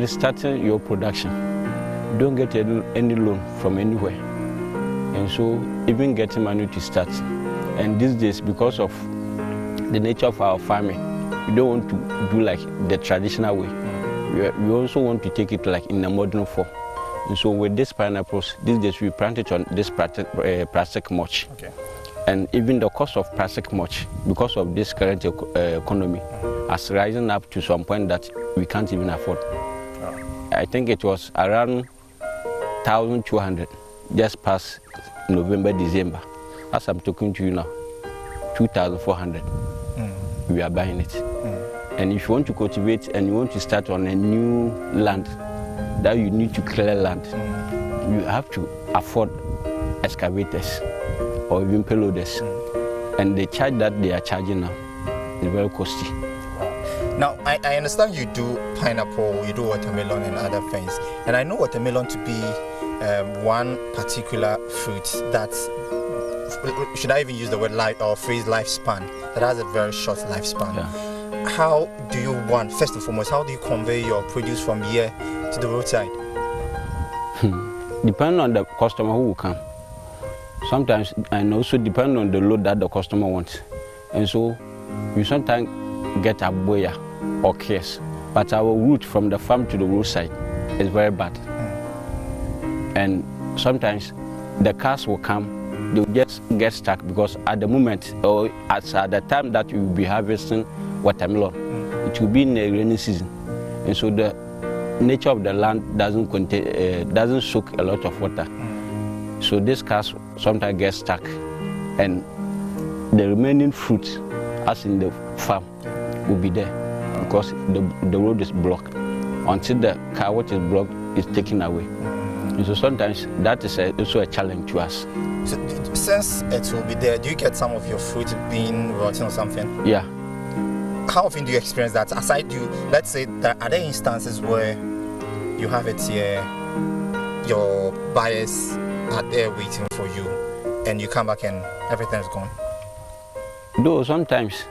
Starting your production, you don't get any loan from anywhere, and so even getting money to start. And these days, because of the nature of our farming, we don't want to do like the traditional way. We also want to take it like in a modern form. And so with these pineapples, these days we plant it on this plastic mulch. Okay. And even the cost of plastic mulch, because of this current economy, has risen up to some point that we can't even afford. Oh. I think it was around 1,200 just past November, December. As I'm talking to you now, 2,400. We are buying it. And if you want to cultivate and you want to start on a new land, that you need to clear land, you have to afford excavators or even payloaders. And the charge that they are charging now is very costly. Now, I understand you do pineapple, you do watermelon and other things. And I know watermelon to be one particular fruit that, should I even use the word life or phrase lifespan, that has a very short lifespan. Yeah. How do you want, first and foremost, how do you convey your produce from here to the roadside? Depending on the customer who will come. Sometimes, and also depending on the load that the customer wants. And so, you sometimes get a boya or case, but our route from the farm to the roadside is very bad. And sometimes the cars will come, they'll just get stuck because at the moment, or at the time that you will be harvesting watermelon, it will be in the rainy season, and so the nature of the land doesn't soak a lot of water. So these cars sometimes get stuck, and the remaining fruit, as in the farm, will be there because the road is blocked until the car which is blocked is taken away. And so sometimes that is also a challenge to us. So since it will be there, do you get some of your fruit being rotten or something? Yeah. How often do you experience that? Aside you, let's say, there are there instances where you have it here, your buyers are there waiting for you, and you come back and everything's gone? Though sometimes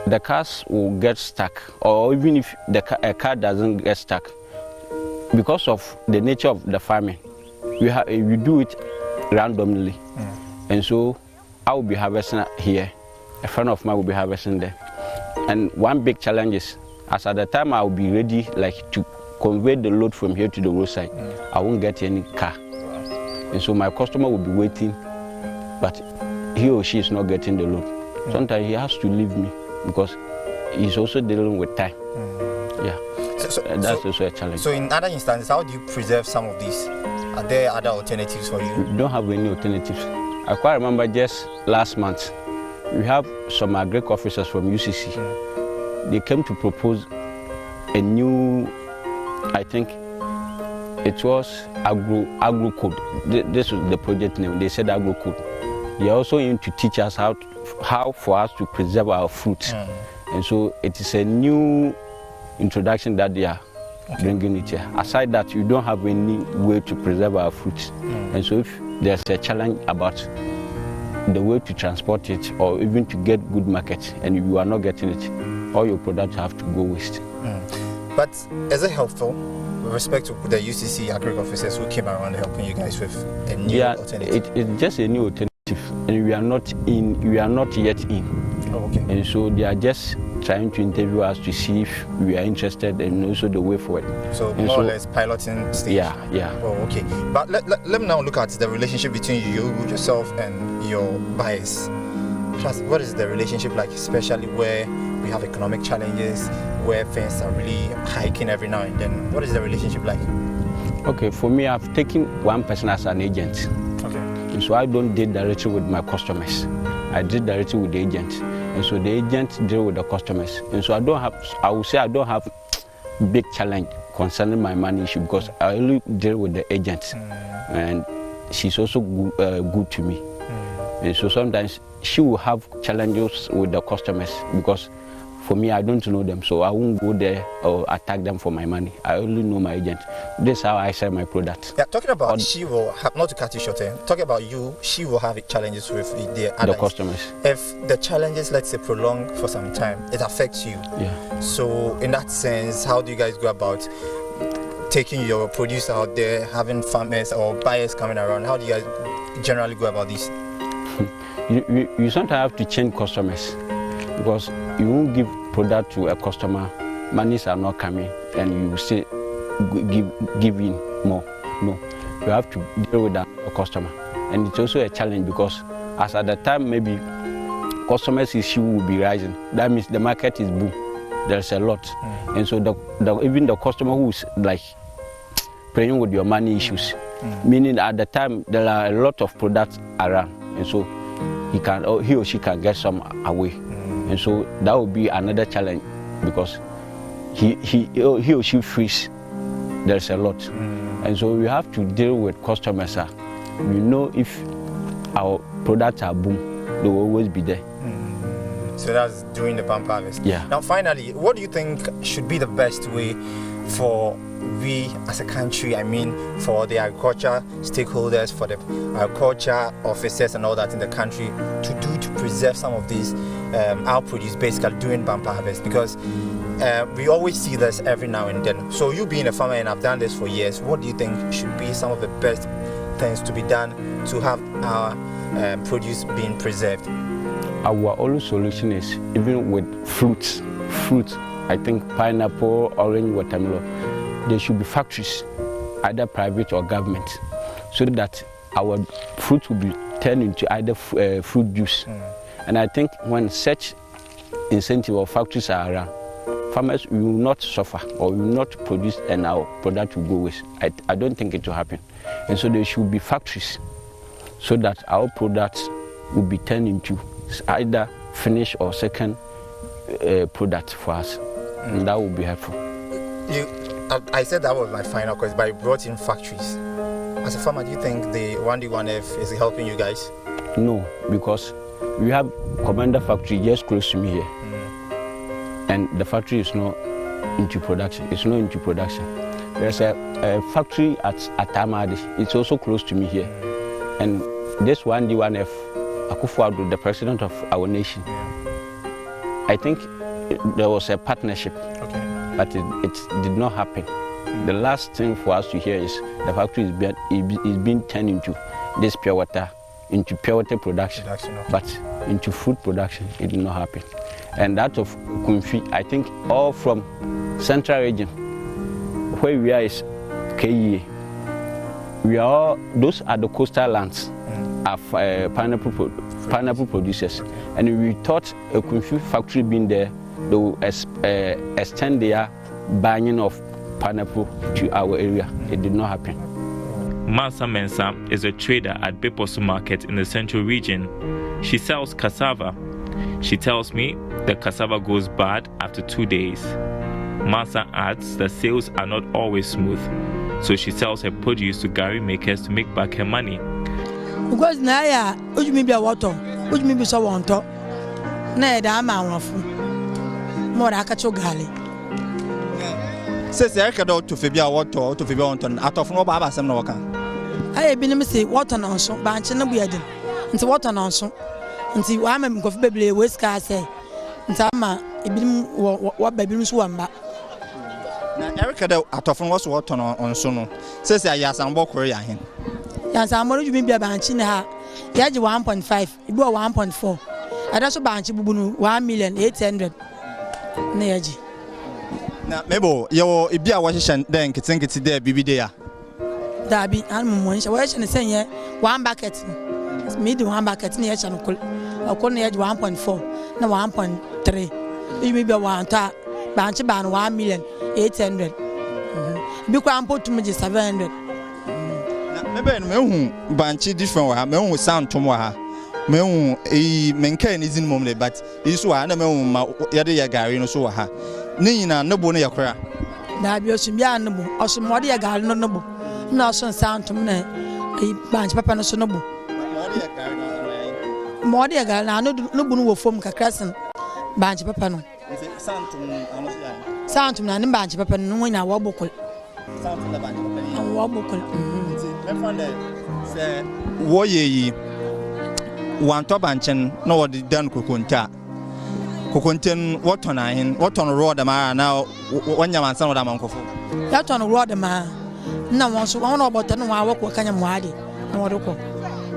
the cars will get stuck, or even if a car doesn't get stuck, because of the nature of the farming, we do it randomly. And so I will be harvesting here, a friend of mine will be harvesting there. And one big challenge is, as at the time I will be ready like to convey the load from here to the roadside, I won't get any car. And so my customer will be waiting, but he or she is not getting the load. Sometimes he has to leave me because he's also dealing with time. Yeah, that's also a challenge. So in other instances, how do you preserve some of these? Are there other alternatives for you? We don't have any alternatives. I quite remember just last month, we have some agric officers from UCC. They came to propose a new, I think it was agro code. This was the project name. They said agro code. They are also aim to teach us how for us to preserve our fruits. And so it is a new introduction that they are bringing it here. Aside that, you don't have any way to preserve our fruits. And so if there's a challenge about the way to transport it or even to get good market and you are not getting it, all your products have to go waste. But is it helpful with respect to the UCC agric officers who came around helping you guys with a new alternative? It's just a new alternative, and we are not yet in. Oh, okay. And so they are just trying to interview us to see if we are interested and also the way forward. So more or less piloting stage. Yeah. Oh, okay. But let me now look at the relationship between yourself and your buyers. What is the relationship like, especially where we have economic challenges, where things are really hiking every now and then? What is the relationship like? Okay, for me, I've taken one person as an agent. Okay. And so I don't deal directly with my customers. I deal directly with the agent. And so the agent deal with the customers. And so I would say I don't have big challenge concerning my money issue because I only deal with the agent. And she's also good to me. And so sometimes she will have challenges with the customers because for me, I don't know them, so I won't go there or attack them for my money. I only know my agent. This is how I sell my product. Yeah, talking about she will have, not to cut you short, talking about you, she will have challenges with the customers. If the challenges, let's say, prolong for some time, it affects you. Yeah. So in that sense, how do you guys go about taking your produce out there, having farmers or buyers coming around? How do you guys generally go about this? You sometimes have to change customers, because you won't give product to a customer, monies are not coming, and you will say give in more. No, you have to deal with that customer, and it's also a challenge, because as at the time maybe customers' issue will be rising. That means the market is boom. There's a lot, and so even the customer who's like playing with your money issues, meaning at the time there are a lot of products around, and so he or she can get some away, and so that will be another challenge, because he or she feels there's a lot, and so we have to deal with customers. We know if our products are boom, they will always be there. So that's during the bumper harvest. Yeah. Now, finally, what do you think should be the best way for we as a country, I mean, for the agriculture stakeholders, for the agriculture officers and all that in the country to do to preserve some of these our produce basically during bumper harvest? Because we always see this every now and then. So you being a farmer, and I've done this for years, what do you think should be some of the best things to be done to have our produce being preserved? Our only solution is, even with fruits, I think pineapple, orange, watermelon, there should be factories, either private or government, so that our fruit will be turned into either fruit juice. And I think when such incentive or factories are around, farmers will not suffer or will not produce, and our product will go waste. I don't think it will happen. And so there should be factories, so that our products will be turned into either finished or second product for us, and that will be helpful. I said that was my final question, but I brought in factories. As a farmer, do you think the 1D1F is helping you guys? No, because we have Commander factory just close to me here, and the factory is not into production. It's not into production. There's a factory at Amadi. It's also close to me here, and this 1D1F, Akufo-Addo, the president of our nation, I think there was a partnership, but it did not happen. The last thing for us to hear is the factory is being turned into this pure water production, but into food production, it did not happen. And that of Kumfi, I think all from central region, where we are is KEEA. Those are the coastal lands of pineapple producers, and we thought a Kumfi factory being there, they will extend their buying of pineapple to our area. It did not happen. Mansa Mensah is a trader at Beposu Market in the central region. She sells cassava. She tells me the cassava goes bad after 2 days. Mansa adds that sales are not always smooth, so she sells her produce to gari makers to make back her money. Because now, which may be a water, which may be so want to. Nay, the amount of more akacho gali. Says Erkado to Fibia water to Fibionton out of no Baba Samnoka. I have been say water on so, bunch and a bearded. Into water on so. And see, why I'm going to be a whisker say. And Sama, it been what baby swam back. Erkado out of was water on Sono. Says I yes, I'm walk Korea. Yes, I'm already been a bunch in her. Yaji 1.5, it was 1.4. I also bunch 1,800,000. Neaji. Now, maybe your Ibia Washington then can think it's there, BB there. Darby, I'm one saying 1 bucket. Made 1 bucket near Chanukul. Or Coney 1.4, no 1.3. You may be 1 tap, bunch about 1,800,000. Because put to me 700. Maybe no bunchy different, my own sound tomorrow. My own a maintain is in moment, but it's one of my other Gary no so ha. Nina no bone yakra. Darby or some yarn, or some more dear gal no noble. No son sound to me a bunch papa no so noble. More dear gal, I no bone will form Cacrasson, bunch papa no. Sound to me and bunch papa no in a wobble. Sound to the bunch and wobble. Say, Woye. One top and no what done Kukunta. kokonten what on road ma now wanya mansan wada mankofo that on road ma na won so won about no wa wako kanya muade na wode ko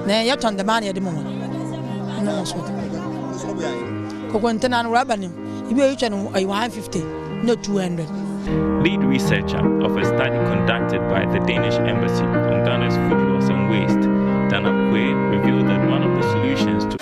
na yet on the man ya de mo no so kokonten an rabanim ibe you chen 150 no 200. Lead researcher of a study conducted by the Danish Embassy on Ghana's food loss and waste, Dana Kwe, revealed that one of the solutions to